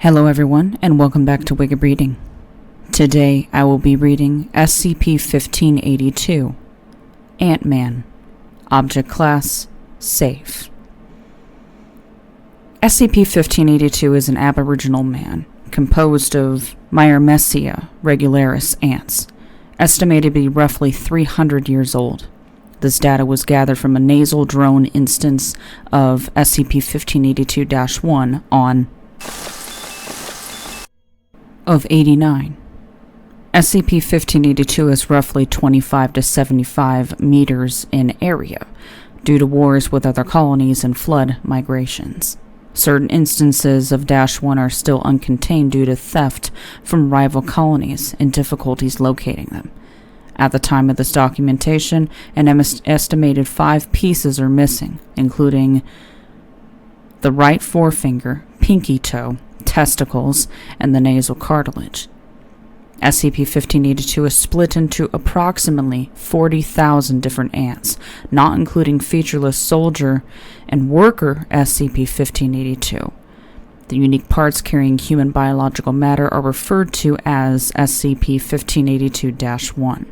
Hello everyone, and welcome back to Wicked Reading. Today I will be reading SCP-1582, Ant-Man, Object Class, Safe. SCP-1582 is an aboriginal man, composed of Myrmecia regularis ants, estimated to be roughly 300 years old. This data was gathered from a nasal drone instance of SCP-1582-1 on of 89. SCP-1582 is roughly 25 to 75 meters in area, due to wars with other colonies and flood migrations. Certain instances of -1 are still uncontained due to theft from rival colonies and difficulties locating them. At the time of this documentation, an estimated 5 pieces are missing, including the right forefinger, pinky toe, testicles, and the nasal cartilage. SCP-1582 is split into approximately 40,000 different ants, not including featureless soldier and worker SCP-1582. The unique parts carrying human biological matter are referred to as SCP-1582-1.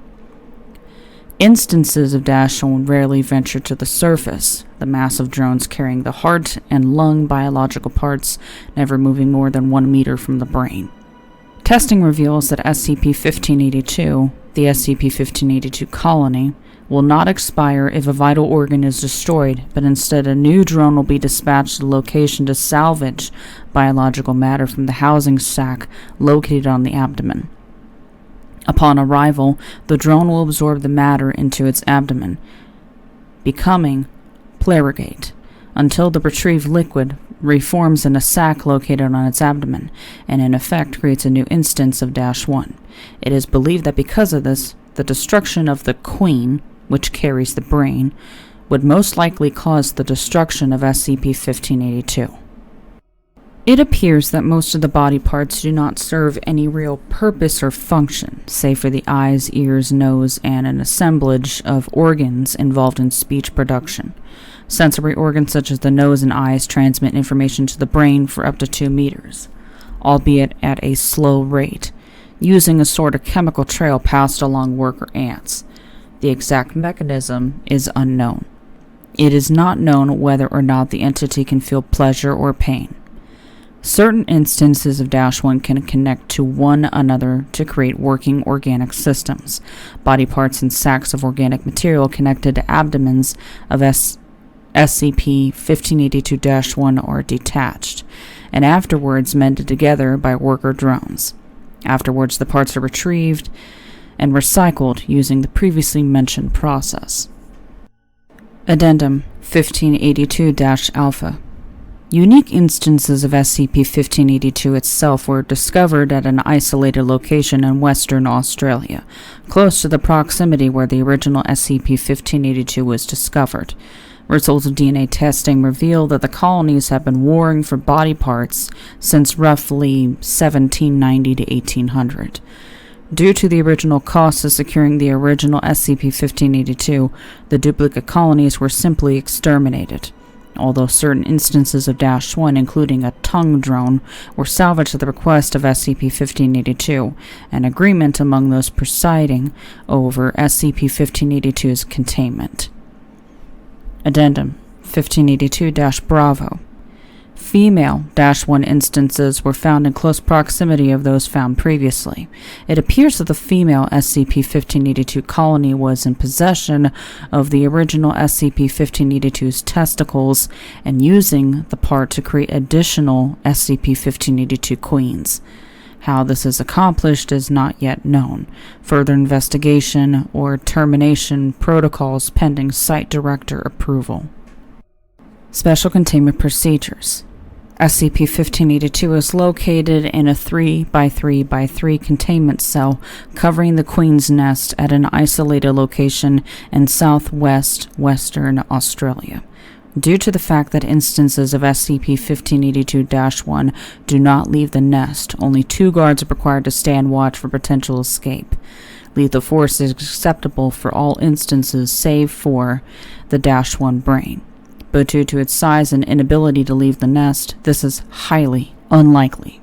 Instances of -1 rarely venture to the surface, the massive drones carrying the heart and lung biological parts never moving more than 1 meter from the brain. Testing reveals that SCP-1582, the SCP-1582 colony, will not expire if a vital organ is destroyed, but instead a new drone will be dispatched to the location to salvage biological matter from the housing sac located on the abdomen. Upon arrival, the drone will absorb the matter into its abdomen, becoming plerigate, until the retrieved liquid reforms in a sac located on its abdomen, and in effect creates a new instance of -1. It is believed that because of this, the destruction of the queen, which carries the brain, would most likely cause the destruction of SCP-1582. It appears that most of the body parts do not serve any real purpose or function, save for the eyes, ears, nose, and an assemblage of organs involved in speech production. Sensory organs such as the nose and eyes transmit information to the brain for up to 2 meters, albeit at a slow rate, using a sort of chemical trail passed along worker ants. The exact mechanism is unknown. It is not known whether or not the entity can feel pleasure or pain. Certain instances of -1 can connect to one another to create working organic systems. Body parts and sacs of organic material connected to abdomens of SCP-1582-1 are detached, and afterwards mended together by worker drones. Afterwards, the parts are retrieved and recycled using the previously mentioned process. Addendum 1582-Alpha. Unique instances of SCP-1582 itself were discovered at an isolated location in Western Australia, close to the proximity where the original SCP-1582 was discovered. Results of DNA testing reveal that the colonies have been warring for body parts since roughly 1790 to 1800. Due to the original costs of securing the original SCP-1582, the duplicate colonies were simply exterminated. Although certain instances of -1, including a tongue drone, were salvaged at the request of SCP-1582, an agreement among those presiding over SCP-1582's containment. Addendum 1582-Bravo. Female -1 instances were found in close proximity of those found previously. It appears that the female SCP-1582 colony was in possession of the original SCP-1582's testicles and using the part to create additional SCP-1582 queens. How this is accomplished is not yet known. Further investigation or termination protocols pending Site Director approval. Special Containment Procedures. SCP-1582 is located in a 3x3x3 containment cell covering the Queen's Nest at an isolated location in southwest Western Australia. Due to the fact that instances of SCP-1582-1 do not leave the nest, only 2 guards are required to stand watch for potential escape. Lethal force is acceptable for all instances save for the -1 brain. But due to its size and inability to leave the nest, this is highly unlikely.